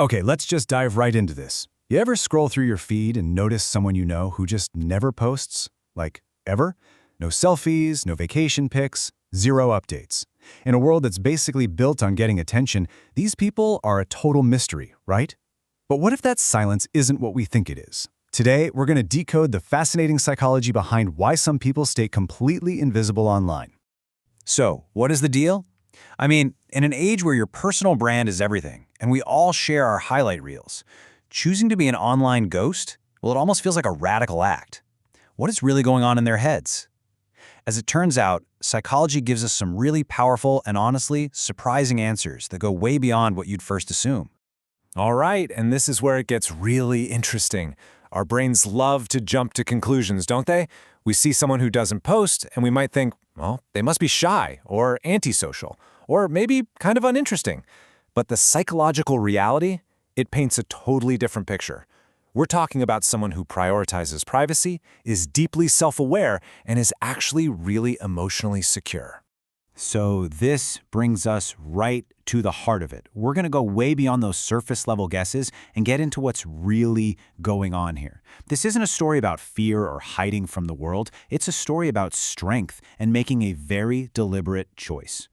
Okay, let's just dive right into this. You ever scroll through your feed and notice someone you know who just never posts? Like, ever? No selfies, no vacation pics, zero updates. In a world that's basically built on getting attention, these people are a total mystery, right? But what if that silence isn't what we think it is? Today, we're going to decode the fascinating psychology behind why some people stay completely invisible online. So, what is the deal? I mean, in an age where your personal brand is everything, and we all share our highlight reels, choosing to be an online ghost, well, it almost feels like a radical act. What is really going on in their heads? As it turns out, psychology gives us some really powerful and honestly surprising answers that go way beyond what you'd first assume. All right, and this is where it gets really interesting. Our brains love to jump to conclusions, don't they? We see someone who doesn't post, and we might think, well, they must be shy or antisocial, or maybe kind of uninteresting. But the psychological reality, it paints a totally different picture. We're talking about someone who prioritizes privacy, is deeply self-aware, and is actually really emotionally secure. So this brings us right to the heart of it. We're going to go way beyond those surface-level guesses and get into what's really going on here. This isn't a story about fear or hiding from the world. It's a story about strength and making a very deliberate choice.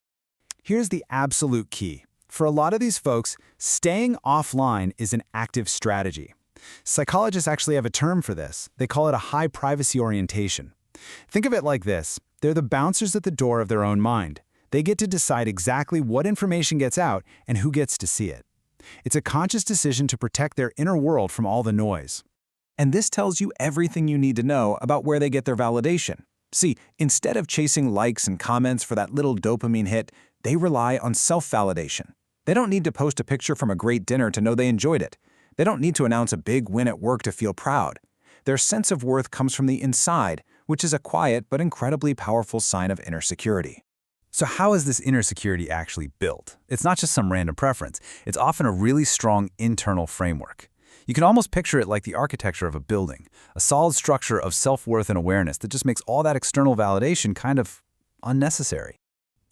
Here's the absolute key. For a lot of these folks, staying offline is an active strategy. Psychologists actually have a term for this. They call it a high privacy orientation. Think of it like this. They're the bouncers at the door of their own mind. They get to decide exactly what information gets out and who gets to see it. It's a conscious decision to protect their inner world from all the noise. And this tells you everything you need to know about where they get their validation. See, instead of chasing likes and comments for that little dopamine hit, they rely on self-validation. They don't need to post a picture from a great dinner to know they enjoyed it. They don't need to announce a big win at work to feel proud. Their sense of worth comes from the inside, which is a quiet but incredibly powerful sign of inner security. So how is this inner security actually built? It's not just some random preference. It's often a really strong internal framework. You can almost picture it like the architecture of a building, a solid structure of self-worth and awareness that just makes all that external validation kind of unnecessary.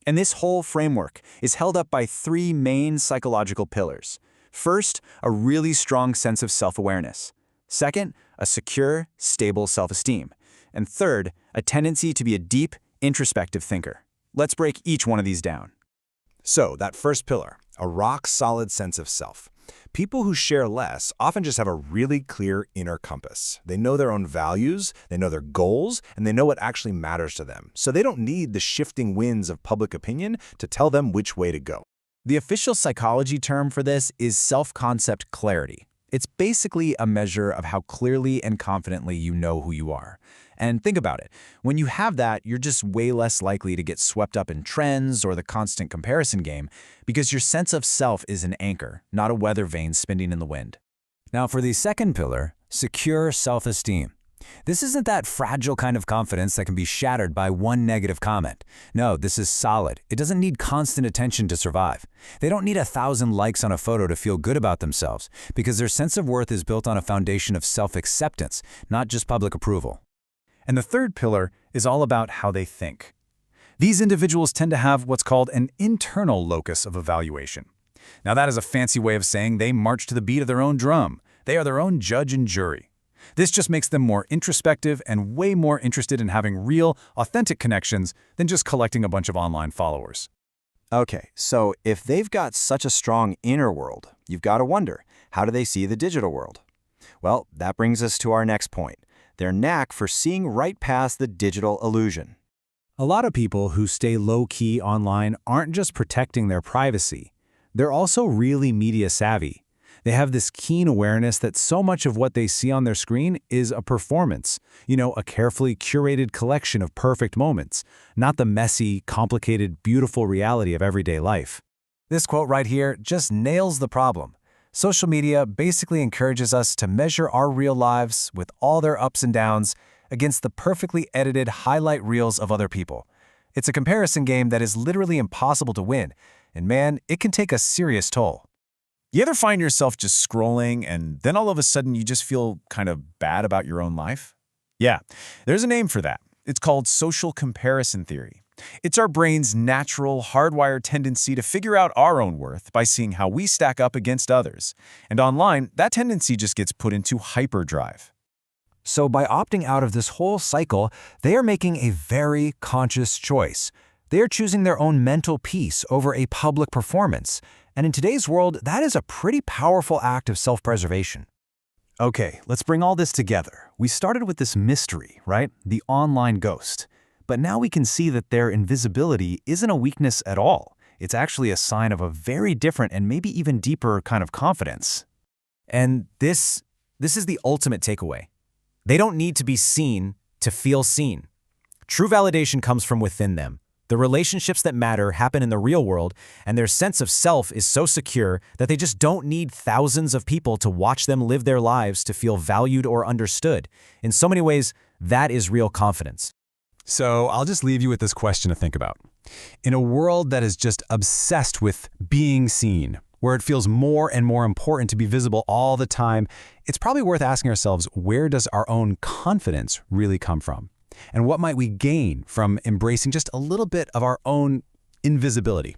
And this whole framework is held up by three main psychological pillars. First, a really strong sense of self-awareness. Second, a secure, stable self-esteem. And third, a tendency to be a deep, introspective thinker. Let's break each one of these down. So, that first pillar, a rock-solid sense of self. People who share less often just have a really clear inner compass. They know their own values, they know their goals, and they know what actually matters to them. So they don't need the shifting winds of public opinion to tell them which way to go. The official psychology term for this is self-concept clarity. It's basically a measure of how clearly and confidently you know who you are. And think about it. When you have that, you're just way less likely to get swept up in trends or the constant comparison game because your sense of self is an anchor, not a weather vane spinning in the wind. Now for the second pillar, secure self-esteem. This isn't that fragile kind of confidence that can be shattered by one negative comment. No, this is solid. It doesn't need constant attention to survive. They don't need 1,000 likes on a photo to feel good about themselves because their sense of worth is built on a foundation of self-acceptance, not just public approval. And the third pillar is all about how they think. These individuals tend to have what's called an internal locus of evaluation. Now that is a fancy way of saying they march to the beat of their own drum. They are their own judge and jury. This just makes them more introspective and way more interested in having real, authentic connections than just collecting a bunch of online followers. Okay, so if they've got such a strong inner world, you've got to wonder, how do they see the digital world? Well, that brings us to our next point, their knack for seeing right past the digital illusion. A lot of people who stay low-key online aren't just protecting their privacy. They're also really media savvy. They have this keen awareness that so much of what they see on their screen is a performance, a carefully curated collection of perfect moments, not the messy, complicated, beautiful reality of everyday life. This quote right here just nails the problem. Social media basically encourages us to measure our real lives with all their ups and downs against the perfectly edited highlight reels of other people. It's a comparison game that is literally impossible to win, and man, it can take a serious toll. You ever find yourself just scrolling and then all of a sudden you just feel kind of bad about your own life? Yeah, there's a name for that. It's called social comparison theory. It's our brain's natural, hardwired tendency to figure out our own worth by seeing how we stack up against others. And online, that tendency just gets put into hyperdrive. So by opting out of this whole cycle, they are making a very conscious choice. They are choosing their own mental peace over a public performance. And in today's world, that is a pretty powerful act of self-preservation. Okay, let's bring all this together. We started with this mystery, right? The online ghost. But now we can see that their invisibility isn't a weakness at all. It's actually a sign of a very different and maybe even deeper kind of confidence. And this is the ultimate takeaway. They don't need to be seen to feel seen. True validation comes from within them. The relationships that matter happen in the real world, and their sense of self is so secure that they just don't need thousands of people to watch them live their lives to feel valued or understood. In so many ways, that is real confidence. So I'll just leave you with this question to think about. In a world that is just obsessed with being seen, where it feels more and more important to be visible all the time, it's probably worth asking ourselves, where does our own confidence really come from? And what might we gain from embracing just a little bit of our own invisibility?